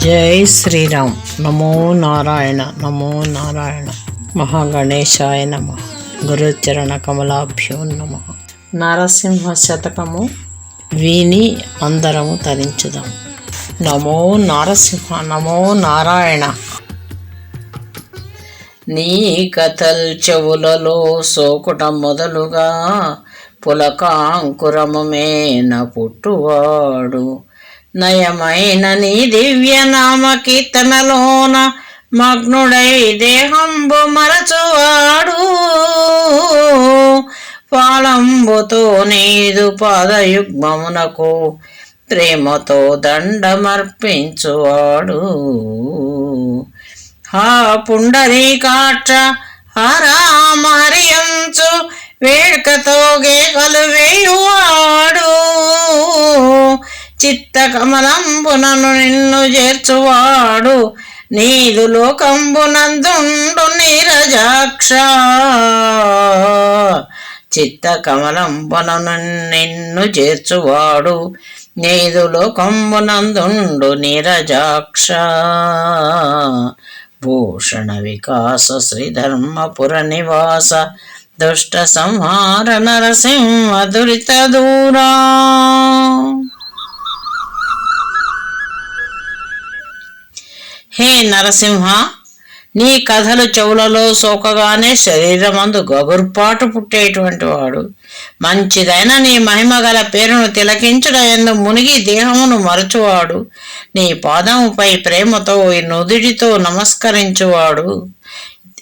జై శ్రీరామ్. నమో నారాయణ నమో నారాయణ. మహాగణేశాయ నమ. గురుచరణ కమలాభ్యో నమ. నరసింహ శతకము విని అందరము తరించుదాం. నమో నారసింహ నమో నారాయణ. నీ కథల్ చెవులలో సోకుట మొదలుగా పులకాంకురము మేన పుట్టువాడు. నయమైన నీ దివ్య నామ కీర్తనలోన మగ్నుడై దేహంబు మరచువాడు. పాలంబుతో నీదు పాదయుగ్మమునకు ప్రేమతో దండమర్పించువాడు. హా పుండరీకాక్ష హరామహరియంచు వేడుకతో గేకలు వేయువాడు. చిత్త కమలంబునను నిన్ను చేర్చువాడు. నీదు లోకంబునందుండు నీరజాక్ష. చిత్త కమలంబునను నిన్ను చేర్చువాడు. నీదు లోకంబునందుండు నీరజాక్ష. భూషణ వికాస శ్రీధర్మపుర నివాస దుష్ట సంహార నరసింహ దురిత దూరా. హే నరసింహ, నీ కథలు చెవులలో సోకగానే శరీరమందు గగుర్పాటు పుట్టేటువంటి వాడు. మంచిదైన నీ మహిమ గల పేరును తిలకించుటయందు మునిగి దేహమును మరచువాడు. నీ పాదముపై ప్రేమతో నుదుటితో నమస్కరించువాడు.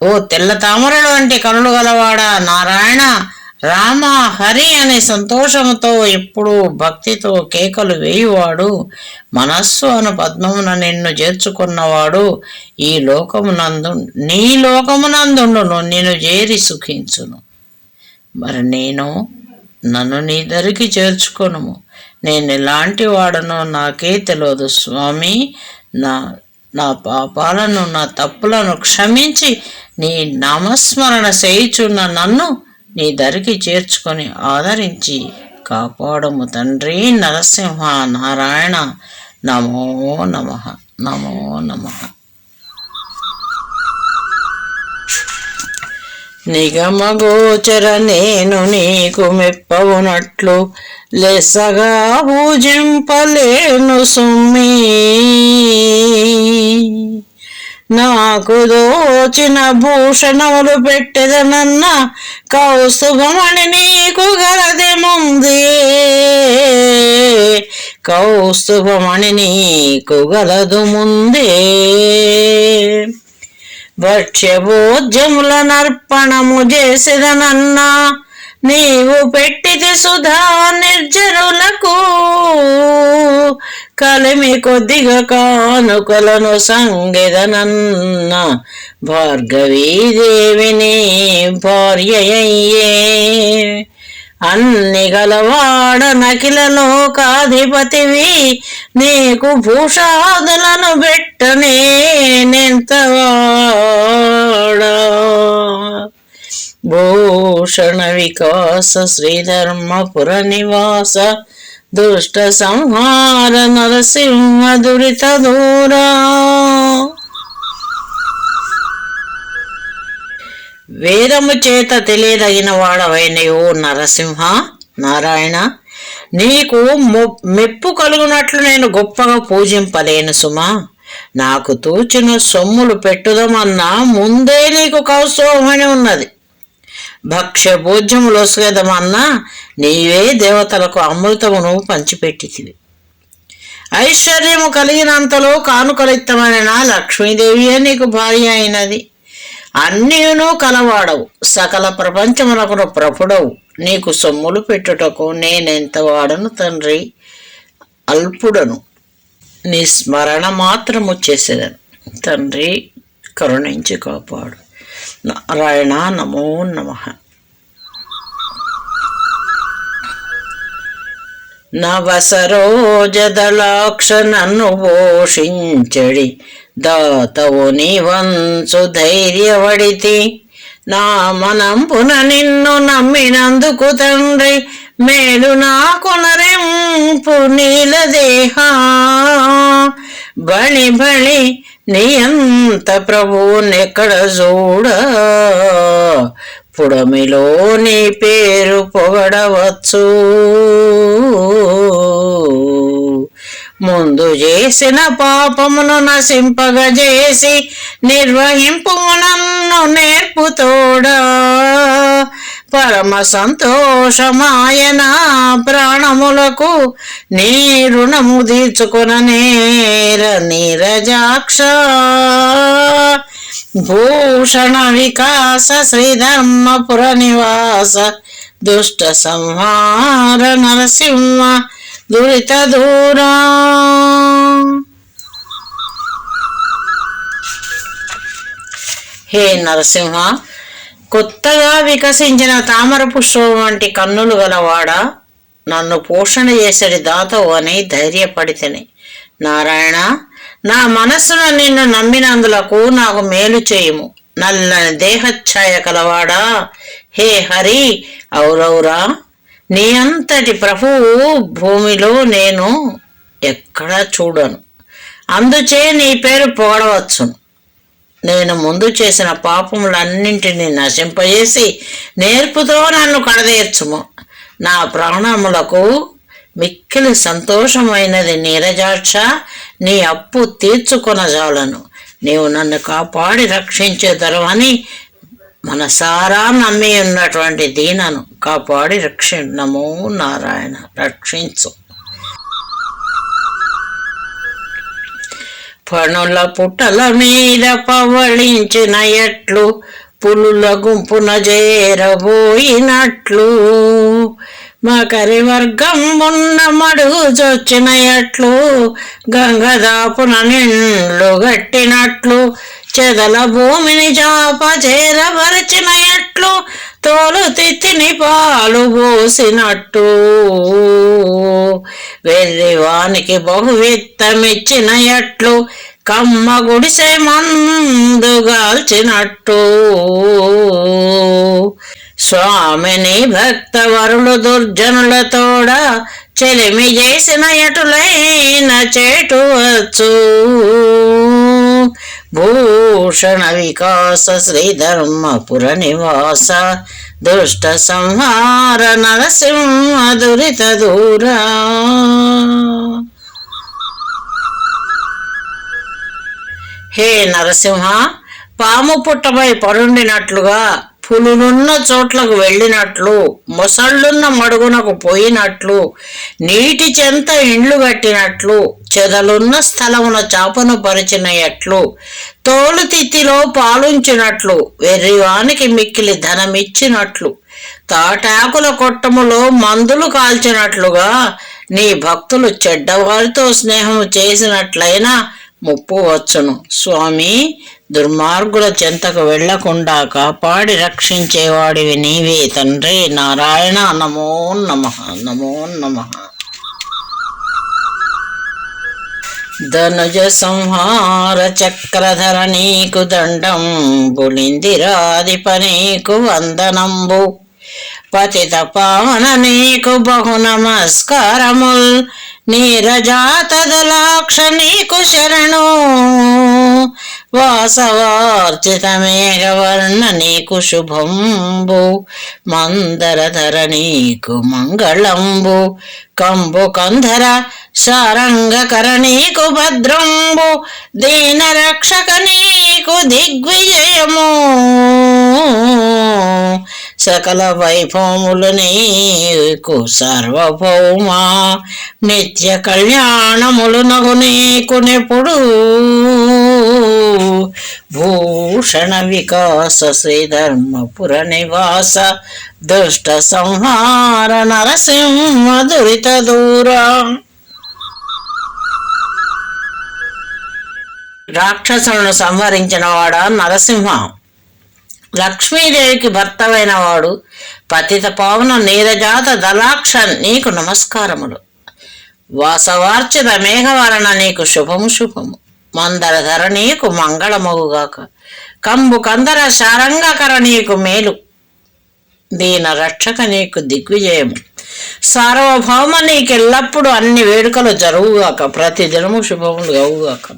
ఓ తెల్ల తామరలు వంటి కనులు గలవాడా నారాయణ, రామ, హరి అనే సంతోషముతో ఎప్పుడూ భక్తితో కేకలు వేయువాడు. మనస్సు అను పద్మమున నిన్ను చేర్చుకున్నవాడు. ఈ లోకమునందు నీ లోకమునందుండును, నిన్ను చేరి సుఖించును. మరి నన్ను నీ దరికి చేర్చుకొనుము. నేను ఎలాంటి వాడనో నాకే తెలియదు స్వామి. నా పాపాలను, నా తప్పులను క్షమించి నీ నామస్మరణ చేయుచున్న నన్ను నీ దరికి చేర్చుకొని ఆదరించి కాపాడము తండ్రి నరసింహ నారాయణ. నమో నమః నమో నమః. నిగమగోచర నేను నీకు మెప్పవునట్లు లెస్సగా పూజింపలేను సుమ్మి. నాకు దోచిన భూషణములు పెట్టెదనన్న కౌస్తుభమణి నీకు గలది ముందే. కౌస్తుభమణి నీకు గలదు ముందే. భక్ష్యభోజ్యముల నర్పణము చేసేదనన్నా నీవు పెట్టిది సుధా నిర్జనులకు. కలిమి కొద్దిగా కానుకలను సంగెదనన్న భార్గవీదేవిని భార్యయ్యే. అన్ని గలవాడ నకిల లోకాధిపతివి, నీకు భూషాదులను బెట్టనేనెంతవాడా. భూషణ వికాస శ్రీధర్మపుర నివాస దుష్ట సంహార నరసింహ దురిత దూరా. వేదము చేత తెలియదగిన వాడవైన ఓ నరసింహ నారాయణ, నీకు మెప్పు కలుగునట్లు నేను గొప్పగా పూజింపలేను సుమా. నాకు తూచిన సొమ్ములు పెట్టుదమన్నా ముందే నీకు కౌస్తుభమణి ఉన్నది. భక్ష్య భోజ్యములు వసుగదమన్నా నీవే దేవతలకు అమృతమును పంచిపెట్టితివి. ఐశ్వర్యము కలిగినంతలో కానుకలిత్తమైన నా లక్ష్మీదేవియే నీకు భార్య అయినది. అన్నీను కలవాడవు, సకల ప్రపంచమునకును ప్రభుడవు. నీకు సొమ్ములు పెట్టుటకు నేనెంత వాడను తండ్రి, అల్పుడను. నీ స్మరణ మాత్రము చేసేదను తండ్రి, కరుణించి కాపాడు. నారాయణ నమో నమః. నవసరోజదళాక్ష నన్ను పోషించడి దాతవు నీవంచు ధైర్యవడితి. నా మనంపున నిన్ను నమ్మినందుకు తండ్రి మేలు నాకు నరింపు నీలదేహ బళి బళి నీయంత ప్రభువునెక్కడ చూడా, పుడమిలో నీ పేరు పొగడవచ్చు. ముందు చేసిన పాపమును నశింపగజేసి నిర్వహింపు నన్ను నేర్పుతోడా, పరమ సంతోషమాయన ప్రాణములకు నీ రుణము తీర్చుకొన నేర నీరజాక్ష. భూషణ వికాస శ్రీధర్మపుర నివాస దుష్ట సంహార నరసింహ దురిత దూరా. హే నరసింహ, కొత్తగా వికసించిన తామర పుష్పం వంటి కన్నులు గలవాడా, నన్ను పోషణ చేసడి దాతవు అని ధైర్యపడితేనే. నారాయణ, నా మనస్సును నిన్ను నమ్మినందులకు నాకు మేలు చేయుము. నల్లని దేహఛాయ కలవాడా, హే హరి, ఔరౌరా, నీ అంతటి ప్రభువు భూమిలో నేను ఎక్కడా చూడను. అందుచే నీ పేరు పొగడవచ్చును. నేను ముందు చేసిన పాపములన్నింటినీ నశింపజేసి నేర్పుతో నన్ను కడదేర్చుము. నా ప్రాణములకు మిక్కిలి సంతోషమైనది నీరజాక్ష, నీ అప్పు తీర్చుకొనజాలను. నీవు నన్ను కాపాడి రక్షించేదరవని మనసారా నమ్మి ఉన్నటువంటి దీనను కాపాడి నమో నారాయణ, రక్షించు. పనుల పుట్టల మీద పవళించిన ఎట్లు, పులుల గుంపున చేరబోయినట్లు, మకరి వర్గం ఉన్న మడుగు చొచ్చిన ఎట్లు, గంగదాపున నిండ్లు గట్టినట్లు, చెదల భూమిని చాప చేరబరచిన ఎట్లు, తోలు తిత్తిని పాలు పోసినట్టు, వెర్రివానికి బహువిత్తమిచ్చిన ఎట్లు, కమ్మ గుడిసె మందుగాల్చినట్టు, స్వామిని భక్తవరులు దుర్జనులతోడ చెలిమి చేసిన ఎటులైన చేటువచ్చు. భూషణ వికాస శ్రీధర్మపుర నివాస దుష్ట సంహార నరసింహ దురిత దూరా. హే నరసింహ, పాము పుట్టపై పరుండినట్లుగా, పులులున్న చోట్లకు వెళ్ళినట్లు, మొసళ్ళున్న మడుగునకు పోయినట్లు, నీటి చెంత ఇండ్లు కట్టినట్లు, చెదలున్న స్థలమున చాపను పరిచిన ఎట్లు, తోలు తిత్తిలో పాలుంచినట్లు, వెర్రివానికి మిక్కిలి ధనమిచ్చినట్లు, తాటాకుల కొట్టములో మందులు కాల్చినట్లుగా, నీ భక్తులు చెడ్డవారితో స్నేహం చేసినట్లయినా ముప్పు వచ్చును. స్వామి, దుర్మార్గుల చెంతకు వెళ్లకుండా కాపాడి రక్షించేవాడివి నీవే తండ్రి. నారాయణ, నమో నమః, నమో నమః. ధనుజ సంహార చక్రధర నీకు దండం, బుళిందిరాధిప నీకు వందనంబు, పతిత పావన నీకు బహు నమస్కారముల్, నీరజాతదలాక్ష నీకు శరణు, వాసవార్చిత మేఘవర్ణ నీకు శుభంబు, మందరధర నీకు మంగళంబు, కంబు కంధర సారంగకర నీకు భద్రంబు, దీన రక్షక నీకు దిగ్విజయము, సకల వైభవములు నీకు సార్వభౌమా, నిత్య కళ్యాణములు నగు నీకు నెప్పుడు, భూషణ వికాస శ్రీధర్మపుర నివాస దుష్ట సంహార నరసింహ దురిత దూరా. రాక్షసులను సంహరించిన వాడా నరసింహ, లక్ష్మీదేవికి భర్తవైన వాడు, పతిత పావన నీరజాత దళాక్ష నీకు నమస్కారములు, వాసవార్చిత మేఘవరణ నీకు శుభము శుభము, మందరధర నీకు మంగళమగుగాక, కంబు కందర శారంగకర నీకు మేలు, దీన రక్షక నీకు దిగ్విజయము. సార్వభౌమ నీకెల్లప్పుడు అన్ని వేడుకలు జరుగుగాక, ప్రతి దినము శుభములు అవుగాక.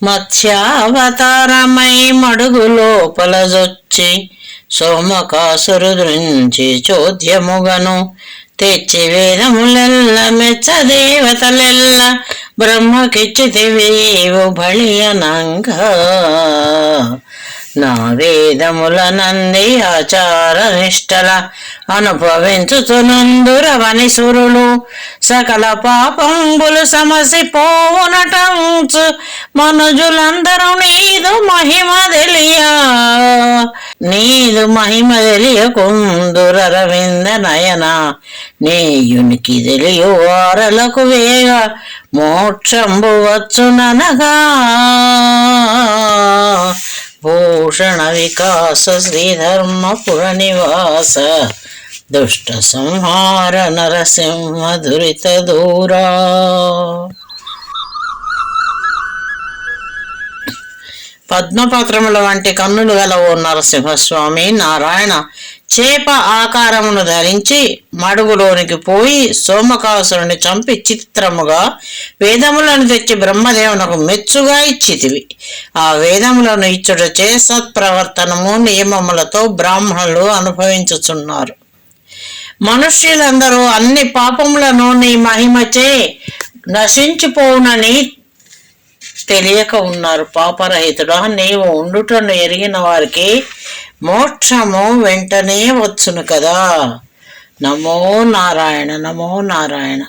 మత్స్యావతారమై మడుగు లోపల జొచ్చి సోమకాసురు దృంచి చోద్యముగను తెచ్చి వేదములెల్ల మెచ్చ దేవతలెల్ల బ్రహ్మకిచ్చితివేవు బళియనంగా. నా వేదముల నంది ఆచార నిష్టల అనుభవించుతునందురవని సురులు సకల పాపంబులు సమసిపోవునటంచు మనుజులందరూ నీదు మహిమ తెలియా. నీదు మహిమ తెలియకుందురవింద నయన నీయునికి తెలియు వారలకు వేగ మోక్షంబు వచ్చుననగా. భూషణ వికాస శ్రీధర్మపుర నివాస దుష్ట సంహార నరసింహ దురిత దూరా. పద్మపత్రముల వంటి కన్నులు గల ఓ నరసింహస్వామి, నారాయణ చేప ఆకారమును ధరించి మడుగులోనికి పోయి సోమకాసురుని చంపి చిత్రముగా వేదములను తెచ్చి బ్రహ్మదేవునకు మెచ్చుగా ఇచ్చితివి. ఆ వేదములను ఇచ్చుటచే సత్ప్రవర్తనము నియమములతో బ్రాహ్మణులు అనుభవించుచున్నారు. మనుష్యులందరూ అన్ని పాపములను నీ మహిమచే నశించిపోవునని తెలియక ఉన్నారు. పాపరహితుడా, నీవు ఉండుటను ఎరిగిన వారికి మోక్షము వెంటనే వచ్చును కదా. నమో నారాయణ, నమో నారాయణ.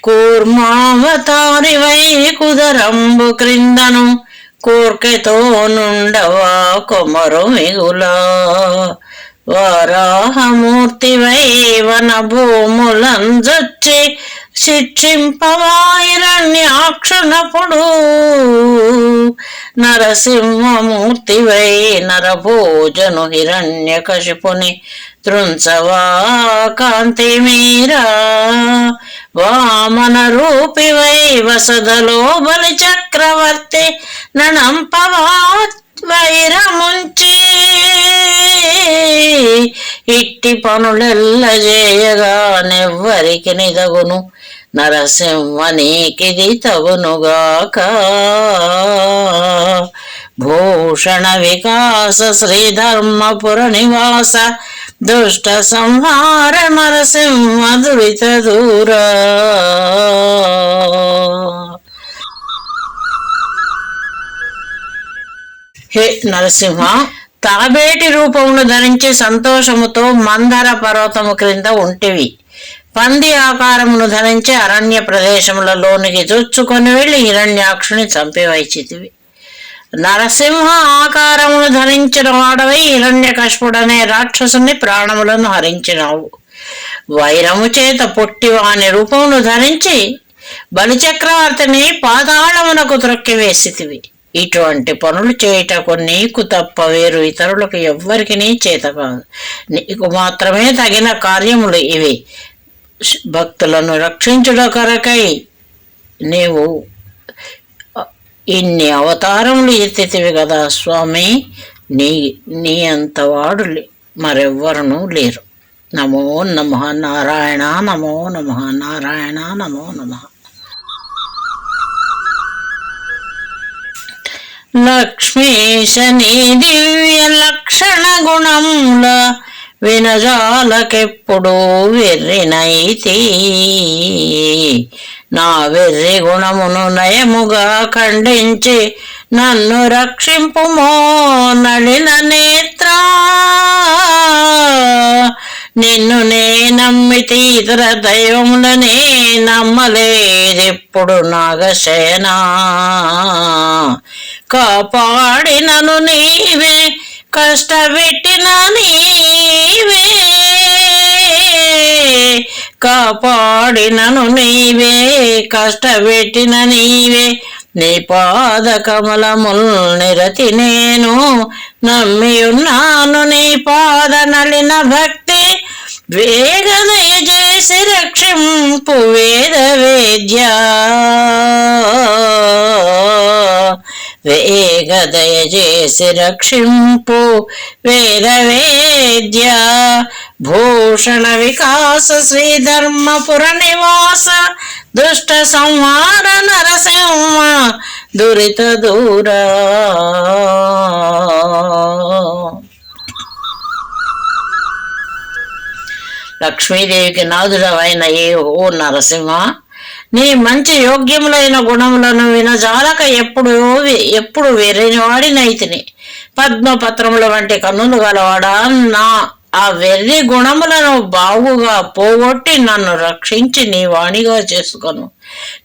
కూర్మావతారి వై కుదరంబు క్రిందను కోర్కెతో నుండవా కొమరు మిగులా. వరాహమూర్తి వై వన భూములంజొచ్చి శిక్షింపవాయిరణ్యాక్షణపుడు. నరసింహమూర్తి వై నరభోజను హిరణ్యకశిపుని త్రుంచవా కాంతి మీరా. వామన రూపి వై వసదలో బలి చక్రవర్తి ననంపవా వైరముంచి. ఇట్టి పనులెల్ల చేయగా నెవ్వరికి నిదగును నరసింహ నీకిది తగునుగాక. భూషణ వికాస శ్రీధర్మపుర నివాస దుష్ట సంహార నరసింహ దురిత దూరా. హే నరసింహ, తాబేటి రూపమును ధరించి సంతోషముతో మందర పర్వతము క్రింద ఉంటివి. పంది ఆకారమును ధరించి అరణ్య ప్రదేశములలోనికి చొచ్చుకొని వెళ్లి హిరణ్యాక్షుని చంపివైచితివి. నరసింహ ఆకారమును ధరించిన వాడవై హిరణ్యకశిపుడనే రాక్షసుని ప్రాణములను హరించినావు. వైరము చేత పొట్టివాని రూపమును ధరించి బలిచక్రవర్తిని పాతాళమునకు త్రొక్కివేసితివి. ఇటువంటి పనులు చేయుటకు నీకు తప్ప వేరు ఇతరులకు ఎవ్వరికి చేత కాదు. నీకు మాత్రమే తగిన కార్యములు ఇవి. భక్తులను రక్షించుట కొరకై నీవు ఇన్ని అవతారములు ఎత్తితివి కదా స్వామి. నీ అంతవాడు మరెవ్వరూ లేరు. నమో నమః నారాయణ, నమో నమః నారాయణ, నమో నమః. లక్ష్మీశ నీ దివ్య లక్షణ గుణముల వినజాలకెప్పుడు వెర్రినైతి. నా వెర్రి గుణమును నయముగా ఖండించి నన్ను రక్షింపుమో నళిన నేత్రా. నిన్ను నే నమ్మితి ఇతర దైవములనే నమ్మలేదెప్పుడు నాగశయనా. కాపాడినను నీవే, కష్టపెట్టిన నీవే. కాపాడినను నీవే, కష్టపెట్టిన నీవే. నీ పాద కమలముల్ నిరతి నేను నమ్మియున్నాను. నీ పాద నలిన భక్తి వేగదయ చేసి రక్షింపు వేద వేద్య వేగదయ చేసి రక్షింపు వేద వేద్య భూషణ వికాస శ్రీధర్మపుర నివాస దుష్ట సంహార నరసింహ దురిత దూరా. లక్ష్మీదేవికి నాదుడవైన ఏ ఓ నరసింహ, నీ మంచి యోగ్యములైన గుణములను వినజాలక ఎప్పుడు వెర్రిని వాడినైతిని. పద్మపత్రముల వంటి కన్నులు గలవాడా, నా ఆ వెర్రి గుణములను బాగుగా పోగొట్టి నన్ను రక్షించి నీ వాణిగా చేసుకొను.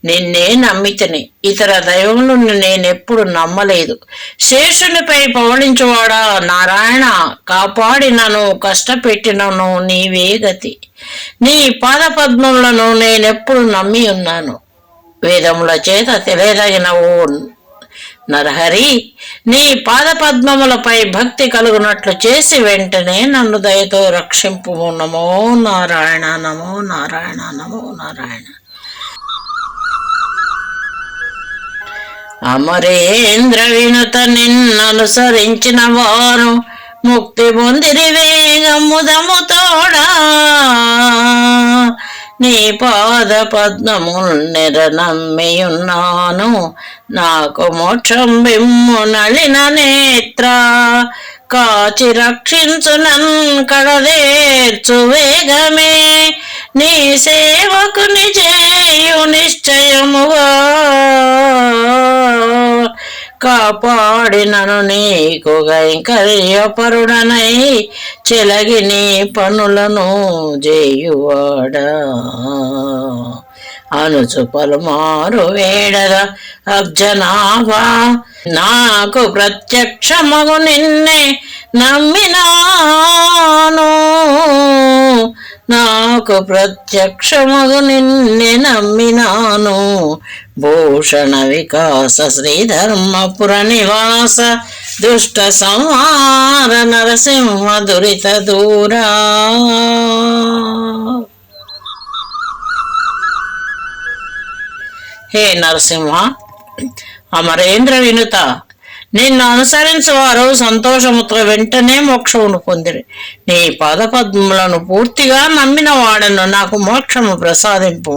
నిన్నే నమ్మితిని, ఇతర దైవములను నేనెప్పుడు నమ్మలేదు. శేషునిపై పవళించువాడా నారాయణ, కాపాడి నన్ను కష్టపెట్టినను నీవే గతి. నీ పాదపద్మములను నేనెప్పుడు నమ్మి ఉన్నాను. వేదముల చేత తెలియదగిన ఓ నరహరి, నీ పాదపద్మములపై భక్తి కలుగునట్లు చేసి వెంటనే నన్ను దయతో రక్షింపు. నమో నారాయణ, నమో నారాయణ, నమో నారాయణ. అమరేంద్ర వినుత నిన్ననుసరించిన వారు ముక్తి పొందిరి వేగముదముతోడా. నీ పాద పద్మముల్ నమ్మియున్నాను, నాకు మోక్షం బిమ్ము నళిన నేత్ర. కాచి రక్షించు నన్ కడదేర్చు వేగమే, నీ సేవకుని చేయు నిశ్చయముగా. కాపాడినను నీకు కైంకర్యపరుడనై, చెలగి నీ పనులను చేయువాడా. అనుచు పలుమారు వేడద అబ్జనాభా, నాకు ప్రత్యక్షమగు నిన్నే నమ్మినాను. నాకు ప్రత్యక్షమగు నిన్నే నమ్మినాను. భూషణ వికాస శ్రీధర్మపుర నివాస దుష్ట సంహార నరసింహ దురిత దూరా. హే నరసింహ, అమరేంద్ర వినుత, నిన్ను అనుసరించు వారు సంతోషముతో వెంటనే మోక్షమును పొందిరి. నీ పాదపద్మములను పూర్తిగా నమ్మిన వాడను నాకు మోక్షము ప్రసాదింపు.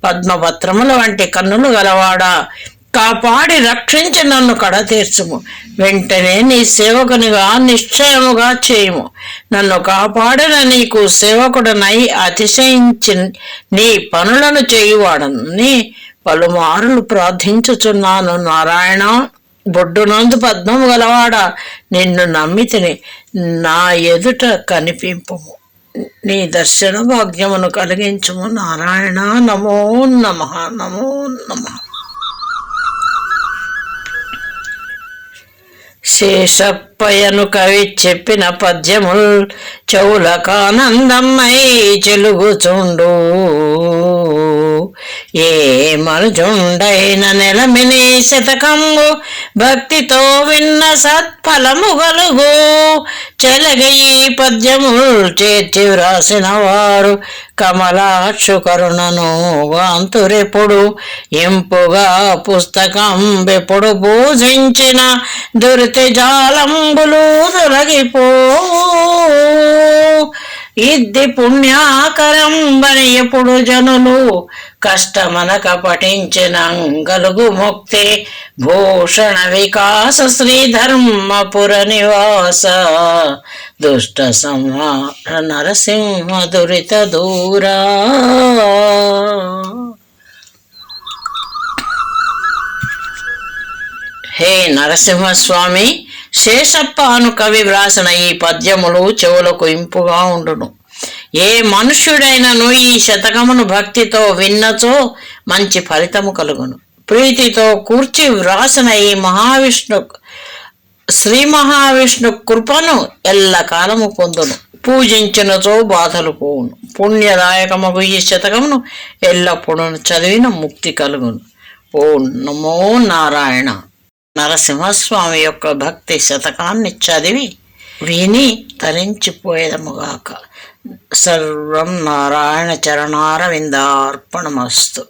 పద్మపత్రముల వంటి కన్నులు గలవాడా, కాపాడి రక్షించి నన్ను కడతీర్చుము. వెంటనే నీ సేవకునిగా నిశ్చయముగా చేయుము. నన్ను కాపాడిన నీకు సేవకుడనై అతిశయించి నీ పనులను చేయువాడను నీ పలుమారులు ప్రార్థించుచున్నాను. నారాయణ, బొడ్డునందు పద్మము గలవాడా, నిన్ను నమ్మితిని, నా ఎదుట కనిపింపుము. నీ దర్శన భాగ్యమును కలిగించుము. నారాయణ, నమో నమః, నమో నమః. శేషప్పయను కవి చెప్పిన పద్యముల్ చెవులకానందమ్మై చెలుగుచుండు. ఏ మనుజుండైన నెలమిని శతకంబు భక్తితో విన్న సత్ఫలము గలుగు. చెలగి ఈ పద్యముల్ చేర్చి వ్రాసిన వారు కమలాక్షు కరుణను వాంతురెప్పుడు. ఇంపుగా పుస్తకం బెప్పుడు పూజించిన దురితి జాలంబులు తొలగిపో. ఇద్ది పుణ్యాకరం బని ఎప్పుడు జనులు కష్టమనక పఠించిన గలుగు ముక్తి. భూషణ వికాస శ్రీధర్మపుర నివాస దుష్ట సంహార నరసింహ దురిత దూరా. హే నరసింహస్వామి, శేషప్ప అను కవి వ్రాసిన ఈ పద్యములు చెవులకు ఇంపుగా ఉండును. ఏ మనుష్యుడైనను ఈ శతకమును భక్తితో విన్నచో మంచి ఫలితము కలుగును. ప్రీతితో కూర్చి వ్రాసిన ఈ శ్రీ మహావిష్ణు కృపను ఎల్లకాలము పొందును. పూజించినచో బాధలు పోవును. పుణ్యదాయకమగు ఈ శతకమును ఎల్లప్పుడూ చదివిన ముక్తి కలుగును. ఓ నమో నారాయణ. నరసింహస్వామి యొక్క భక్తి శతకాన్ని చదివి విని తరించిపోయేదముగాక. సర్వం నారాయణ చరణారవిందార్పణమస్తు.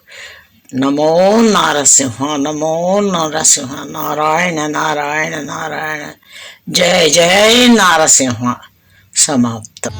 నమో నారసింహ, నమో నారసింహ, నారాయణ నారాయణ నారాయణ. జయ జయ నారసింహ. సమాప్తం.